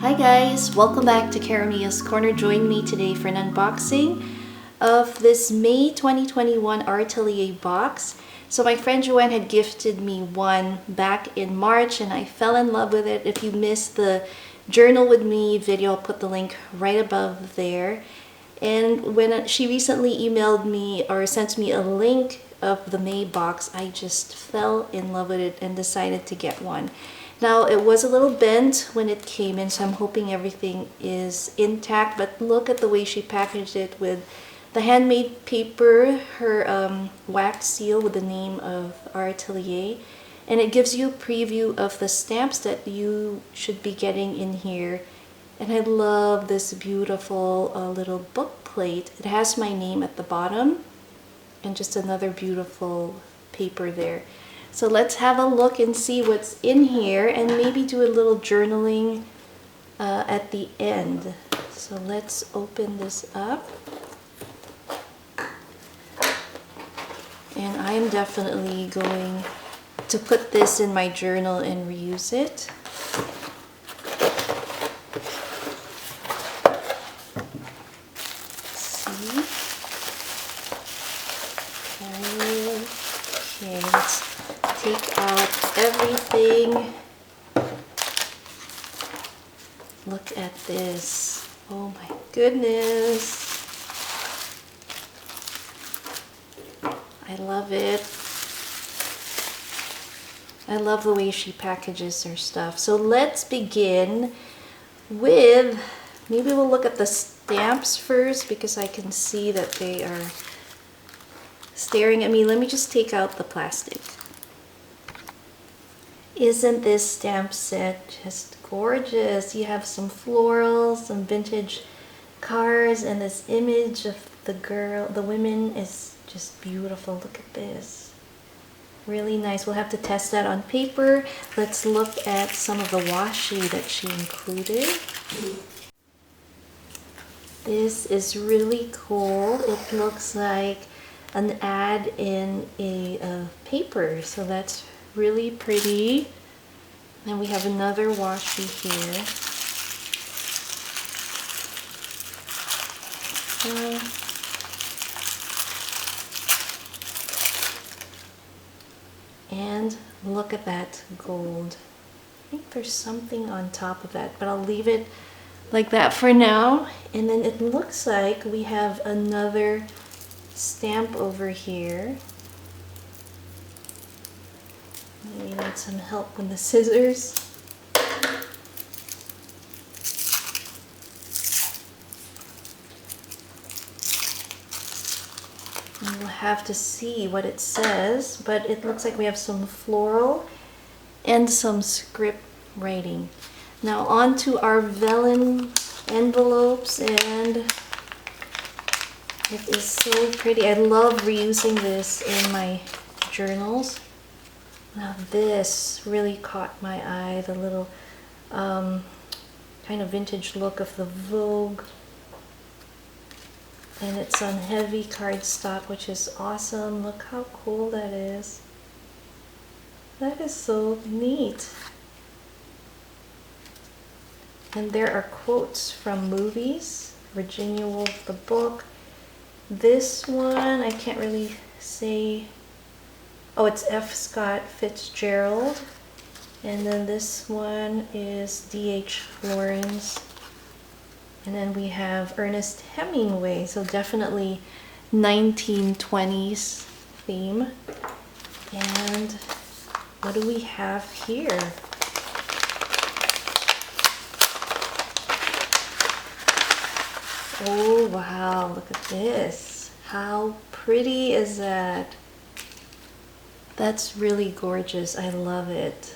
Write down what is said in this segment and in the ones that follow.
Hi guys, welcome back to Karamia's Corner. Join me today for an unboxing of this May 2021 Atelier box. So my friend Joanne had gifted me one back in March and I fell in love with it. If you missed the Journal With Me video, I'll put the link right above there. And when she recently emailed me or sent me a link of the May box, I just fell in love with it and decided to get one. Now, it was a little bent when it came in, so I'm hoping everything is intact, but look at the way she packaged it with the handmade paper, her wax seal with the name of our Atelier, and it gives you a preview of the stamps that you should be getting in here. And I love this beautiful little book plate. It has my name at the bottom and just another beautiful paper there. So let's have a look and see what's in here and maybe do a little journaling at the end. So let's open this up. And I am definitely going to put this in my journal and reuse it. Okay, let's take out everything. Look at this. Oh my goodness. I love it. I love the way she packages her stuff. So let's begin with, maybe we'll look at the stamps first because I can see that they are staring at me. Let me just take out the plastic. Isn't this stamp set just gorgeous? You have some florals, some vintage cars, and this image of the women is just beautiful. Look at this. Really nice. We'll have to test that on paper. Let's look at some of the washi that she included. This is really cool. It looks like an ad in a paper, so that's really pretty. Then we have another washi here. And look at that gold. I think there's something on top of that, but I'll leave it like that for now. And then it looks like we have another stamp over here. We need some help with the scissors. And we'll have to see what it says, but it looks like we have some floral and some script writing. Now on to our vellum envelopes, and it is so pretty. I love reusing this in my journals. Now this really caught my eye, the little kind of vintage look of the Vogue. And it's on heavy cardstock, which is awesome. Look how cool that is. That is so neat. And there are quotes from movies. Virginia Woolf, the book. This one, I can't really say. Oh, it's F. Scott Fitzgerald. And then this one is D.H. Lawrence. And then we have Ernest Hemingway. So definitely 1920s theme. And what do we have here? Oh, wow, look at this. How pretty is that? That's really gorgeous. I love it.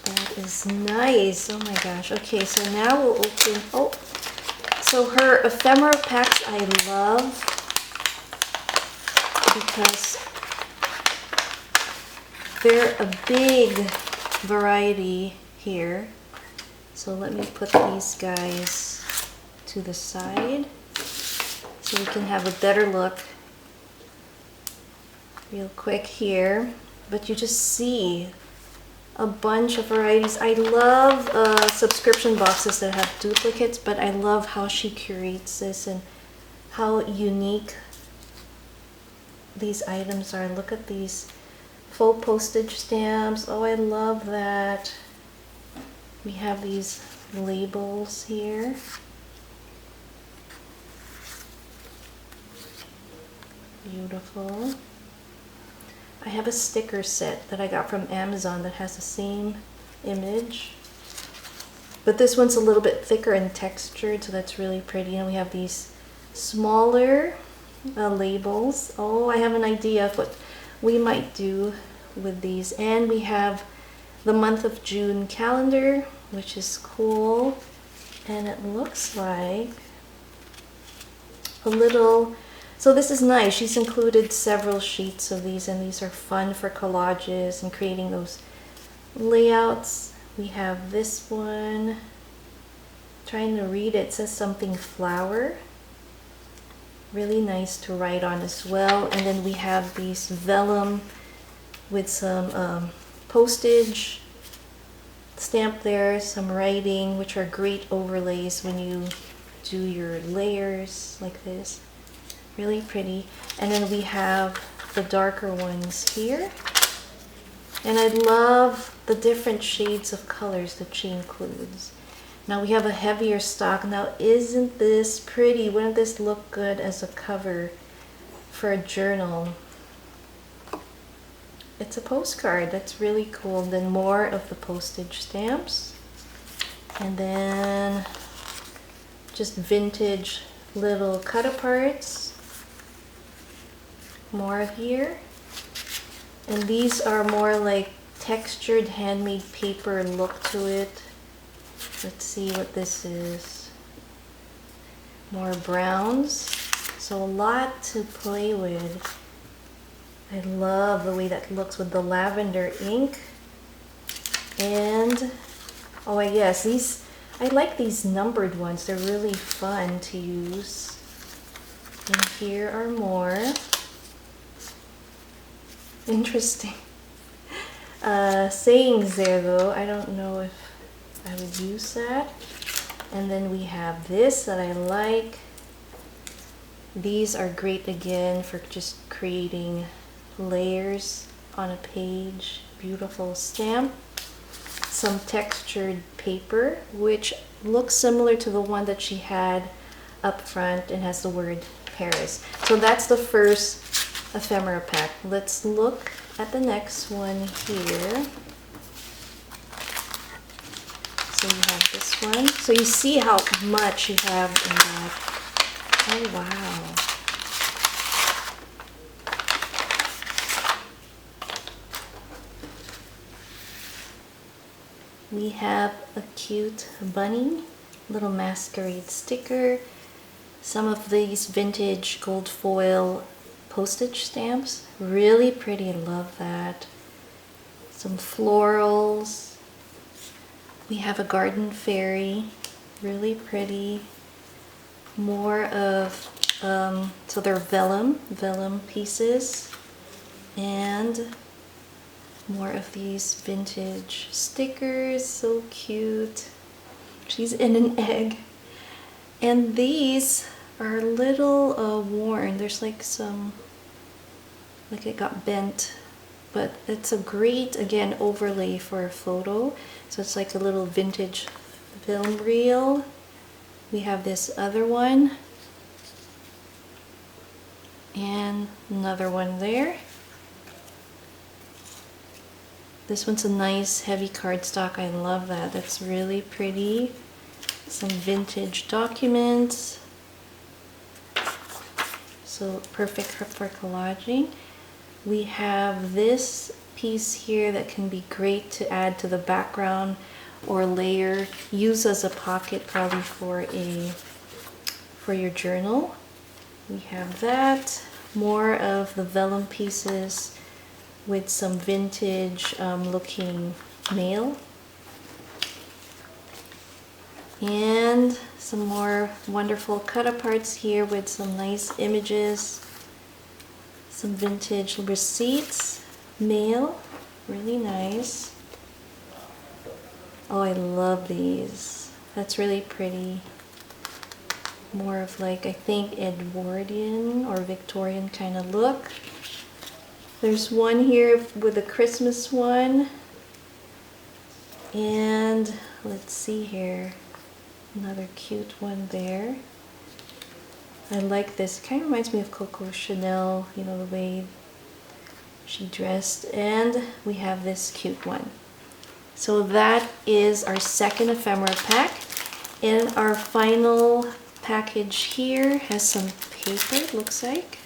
That is nice. Oh my gosh. Okay, so now we'll open. Oh, so her ephemera packs I love because they're a big variety here. So let me put these guys to the side so we can have a better look real quick here. But you just see a bunch of varieties. I love subscription boxes that have duplicates, but I love how she curates this and how unique these items are. Look at these faux postage stamps. Oh, I love that. We have these labels here. Beautiful. I have a sticker set that I got from Amazon that has the same image, but this one's a little bit thicker and textured, so that's really pretty. And we have these smaller labels. Oh, I have an idea of what we might do with these. And we have the month of June calendar, which is cool, and it looks like a little, so this is nice. She's included several sheets of these, and these are fun for collages and creating those layouts. We have this one, trying to read it, says something flower. Really nice to write on as well. And then we have these vellum with some postage stamp there, some writing, which are great overlays when you do your layers like this. Really pretty. And then we have the darker ones here. And I love the different shades of colors that she includes. Now we have a heavier stock. Now isn't this pretty? Wouldn't this look good as a cover for a journal? It's a postcard. That's really cool. Then more of the postage stamps. And then just vintage little cut-aparts. More here. And these are more like textured handmade paper look to it. Let's see what this is. More browns. So a lot to play with. I love the way that looks with the lavender ink. And oh yes, these, I like these numbered ones. They're really fun to use. And here are more. Interesting sayings there though. I don't know if I would use that. And then we have this that I like. These are great again for just creating layers on a page. Beautiful stamp. Some textured paper, which looks similar to the one that she had up front and has the word Paris. So that's the first ephemera pack. Let's look at the next one here. So you have this one. So you see how much you have in that. Oh wow. We have a cute bunny, little masquerade sticker, some of these vintage gold foil postage stamps, really pretty, I love that. Some florals. We have a garden fairy, really pretty. More of, so they're vellum pieces, and more of these vintage stickers, so cute. She's in an egg. And these are a little worn. There's like some, like it got bent, but it's a great, again, overlay for a photo. So it's like a little vintage film reel. We have this other one. And another one there. This one's a nice heavy cardstock. I love that. That's really pretty. Some vintage documents. So perfect for collaging. We have this piece here that can be great to add to the background or layer. Use as a pocket probably for your journal. We have that. More of the vellum pieces with some vintage looking mail. And some more wonderful cut-aparts here with some nice images. Some vintage receipts, mail, really nice. Oh, I love these. That's really pretty. More of like, I think, Edwardian or Victorian kind of look. There's one here with a Christmas one. And let's see here. Another cute one there. I like this. It kind of reminds me of Coco Chanel, you know, the way she dressed. And we have this cute one. So that is our second ephemera pack. And our final package here has some paper, it looks like.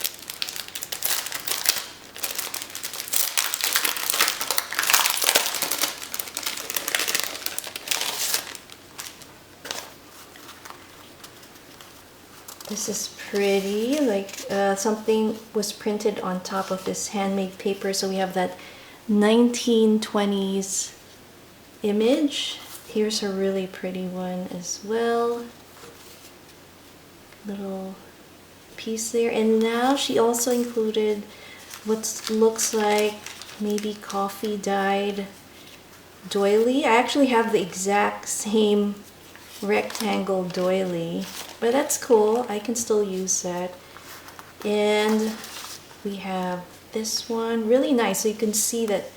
This is pretty, like something was printed on top of this handmade paper. So we have that 1920s image. Here's a really pretty one as well. Little piece there. And now she also included what looks like maybe coffee dyed doily. I actually have the exact same rectangle doily, but that's cool. I can still use that. And we have this one, really nice. So you can see that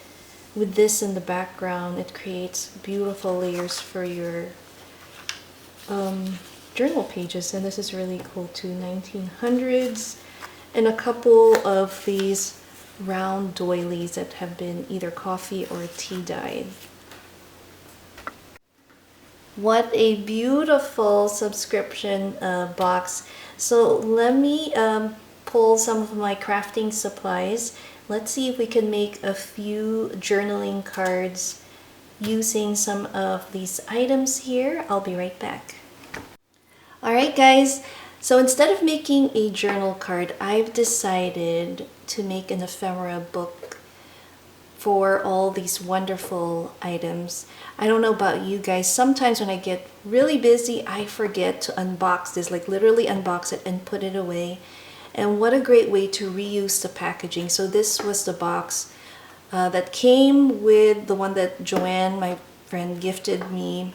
with this in the background, it creates beautiful layers for your journal pages. And this is really cool too, 1900s. And a couple of these round doilies that have been either coffee or tea dyed. What a beautiful subscription box. So let me pull some of my crafting supplies. Let's see if we can make a few journaling cards using some of these items here. I'll be right back. Alright guys, so instead of making a journal card, I've decided to make an ephemera book for all these wonderful items. I don't know about you guys, sometimes when I get really busy, I forget to unbox this, like literally unbox it and put it away. And what a great way to reuse the packaging. So this was the box that came with the one that Joanne, my friend, gifted me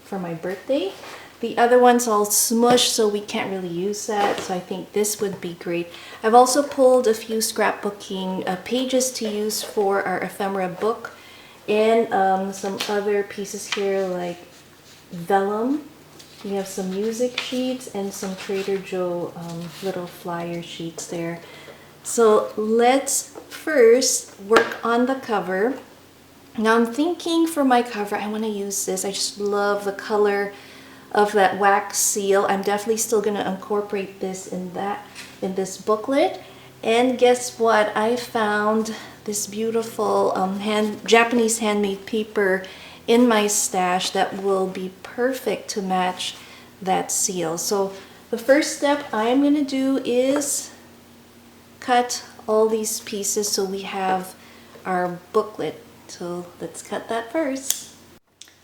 for my birthday. The other one's all smushed, so we can't really use that. So I think this would be great. I've also pulled a few scrapbooking pages to use for our ephemera book. And some other pieces here like vellum. We have some music sheets and some Trader Joe little flyer sheets there. So let's first work on the cover. Now I'm thinking for my cover, I want to use this. I just love the color of that wax seal. I'm definitely still going to incorporate this in this booklet. And guess what? I found this beautiful Japanese handmade paper in my stash that will be perfect to match that seal. So the first step I'm going to do is cut all these pieces so we have our booklet. So let's cut that first.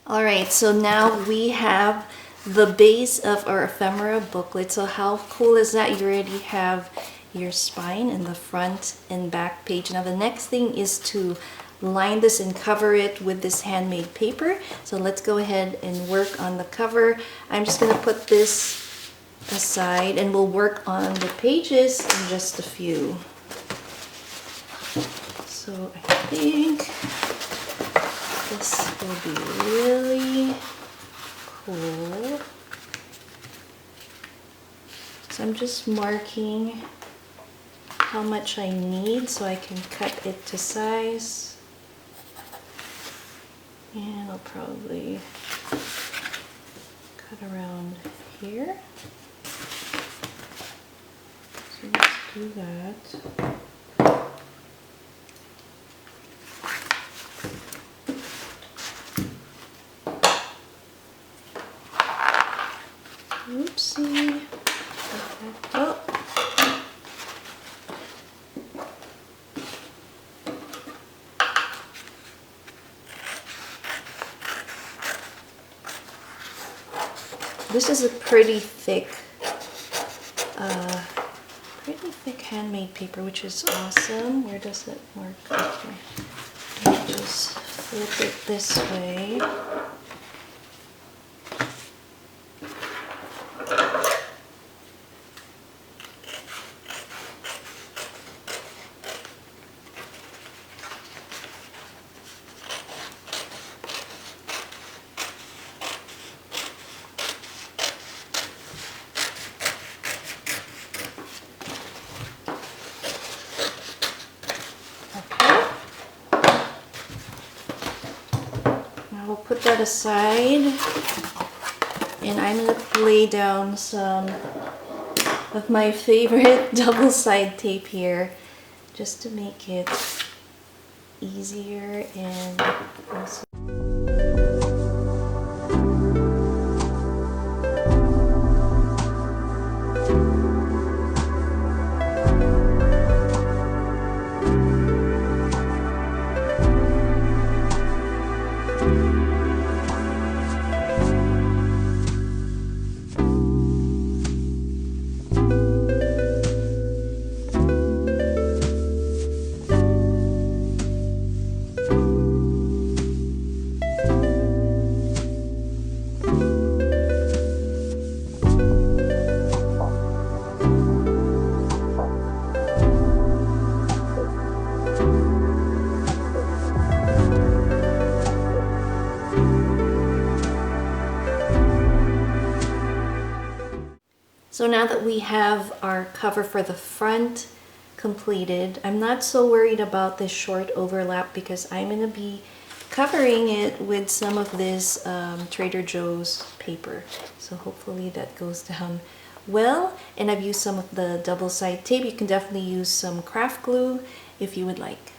Alright, so now we have the base of our ephemera booklet. So how cool is that? You already have your spine and the front and back page. Now the next thing is to line this and cover it with this handmade paper. So let's go ahead and work on the cover. I'm just going to put this aside and we'll work on the pages in just a few. So I think this will be really cool. So I'm just marking how much I need so I can cut it to size. And I'll probably cut around here. So let's do that. Oopsie. Oh. This is a pretty thick handmade paper, which is awesome. Where does it mark? Okay. Let me just flip it this way. We'll put that aside, and I'm going to lay down some of my favorite double-side tape here just to make it easier and also So now that we have our cover for the front completed, I'm not so worried about this short overlap because I'm going to be covering it with some of this Trader Joe's paper. So hopefully that goes down well. And I've used some of the double-side tape. You can definitely use some craft glue if you would like.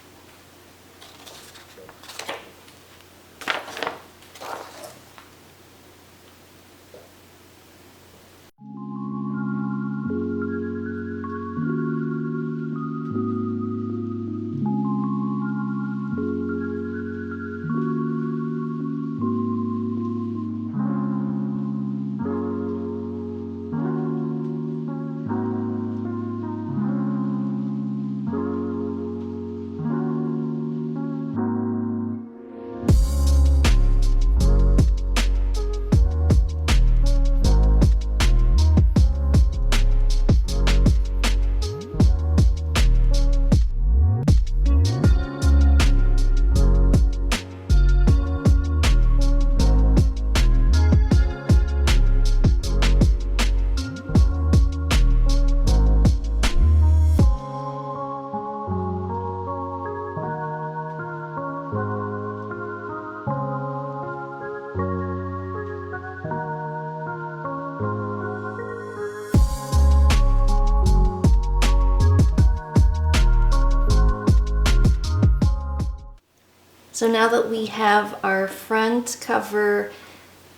So now that we have our front cover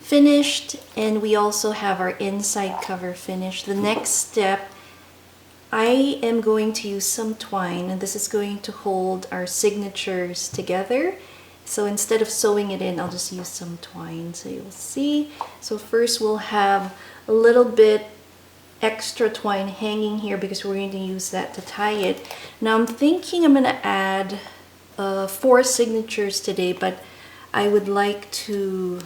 finished and we also have our inside cover finished, the next step, I am going to use some twine, and this is going to hold our signatures together. So instead of sewing it in, I'll just use some twine so you'll see. So first we'll have a little bit extra twine hanging here because we're going to use that to tie it. Now I'm thinking I'm going to add 4 signatures today, but I would like to,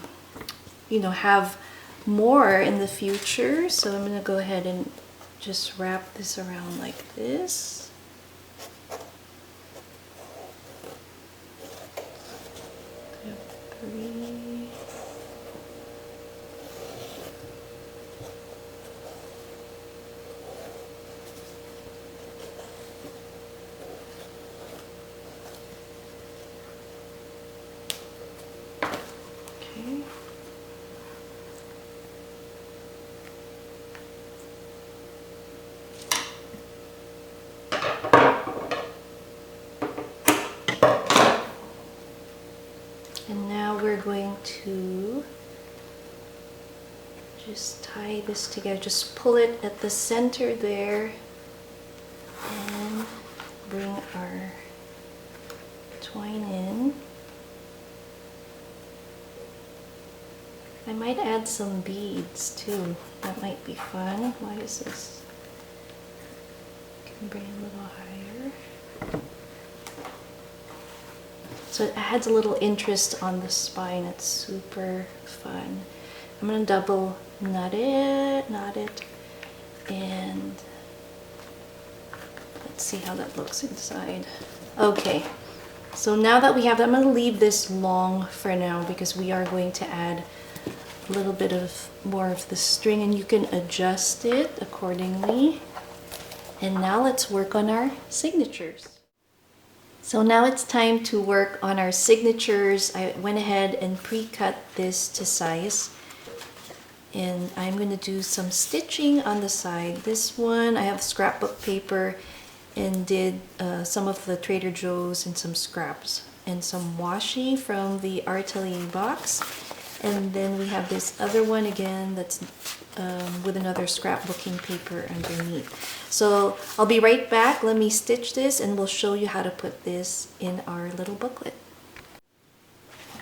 have more in the future. So I'm going to go ahead and just wrap this around like this. And now we're going to just tie this together, just pull it at the center there and bring our twine in. I might add some beads too, that might be fun. Why is this? Can bring it a little higher. So it adds a little interest on the spine. It's super fun. I'm gonna double knot it, and let's see how that looks inside. Okay, so now that we have that, I'm gonna leave this long for now because we are going to add a little bit of more of the string, and you can adjust it accordingly. And now let's work on our signatures. So now it's time to work on our signatures. I went ahead and pre-cut this to size. And I'm going to do some stitching on the side. This one, I have scrapbook paper and did some of the Trader Joe's and some scraps. And some washi from the Atelier box. And then we have this other one again that's with another scrapbooking paper underneath. So I'll be right back. Let me stitch this and we'll show you how to put this in our little booklet.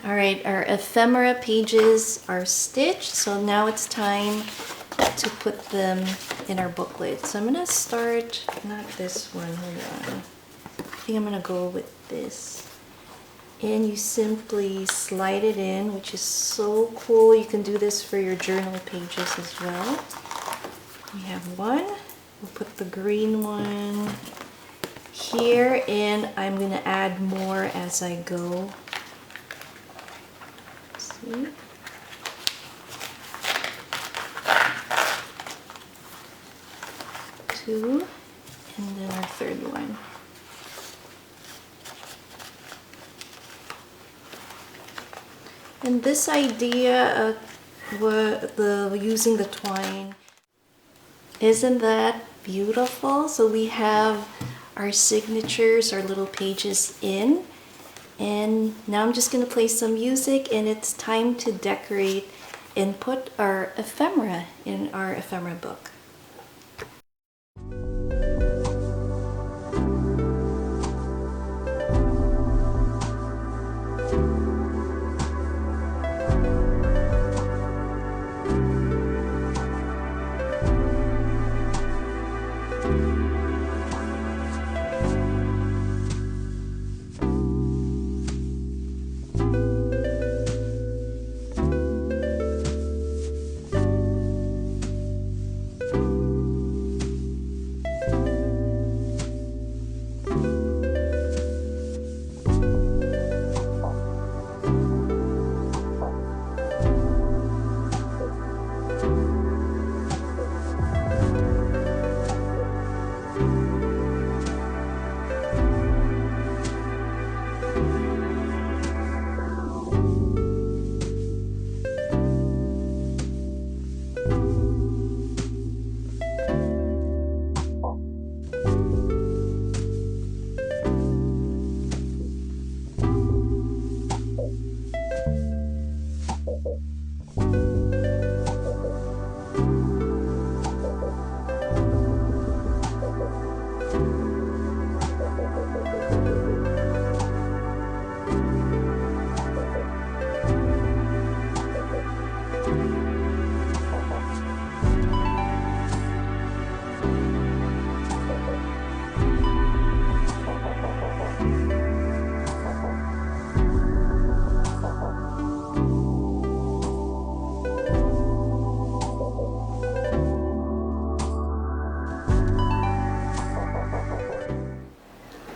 Alright, our ephemera pages are stitched, so now it's time to put them in our booklet. So I'm going to start, not this one, hold on. I think I'm going to go with this. And you simply slide it in, which is so cool. You can do this for your journal pages as well. We have one. We'll put the green one here, and I'm going to add more as I go. See? Two, and then our third one. And this idea of using the twine, isn't that beautiful? So we have our signatures, our little pages in, and now I'm just going to play some music, and it's time to decorate and put our ephemera in our ephemera book.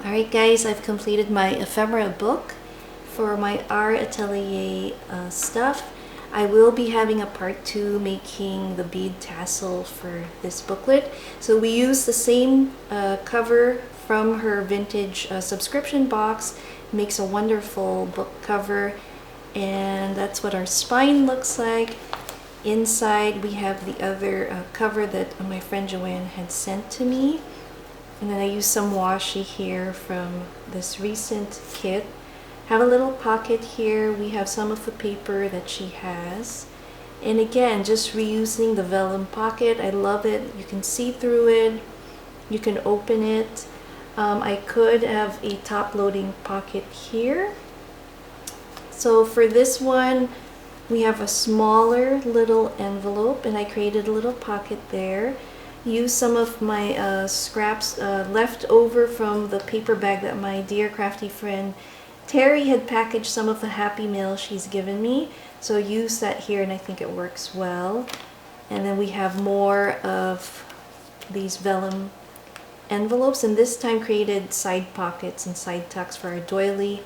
Alright guys, I've completed my ephemera book for my Atelier stuff. I will be having a part 2 making the bead tassel for this booklet. So we use the same cover from her vintage subscription box. It makes a wonderful book cover, and that's what our spine looks like. Inside we have the other cover that my friend Joanne had sent to me. And then I use some washi here from this recent kit. Have a little pocket here. We have some of the paper that she has. And again, just reusing the vellum pocket. I love it. You can see through it. You can open it. I could have a top-loading pocket here. So for this one, we have a smaller little envelope, and I created a little pocket there. Use some of my scraps left over from the paper bag that my dear crafty friend Terry had packaged some of the Happy Mail she's given me, so I used that here and I think it works well. And then we have more of these vellum envelopes, and this time created side pockets and side tucks for our doily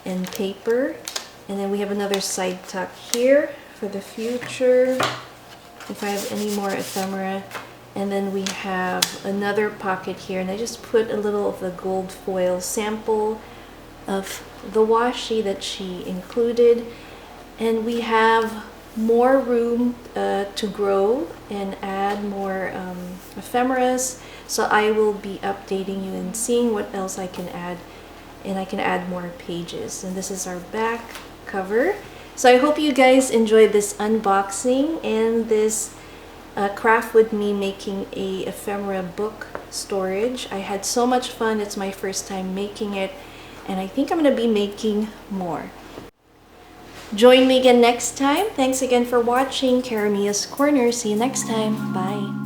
and paper. And then we have another side tuck here for the future, if I have any more ephemera. And then we have another pocket here, and I just put a little of the gold foil sample of the washi that she included. And we have more room to grow and add more ephemeras, so I will be updating you and seeing what else I can add, and I can add more pages. And this is our back cover. So I hope you guys enjoyed this unboxing and this craft with me making a ephemera book storage. I had so much fun. It's my first time making it, and I think I'm going to be making more. Join me again next time. Thanks again for watching Caramia's Corner. See you next time. Bye.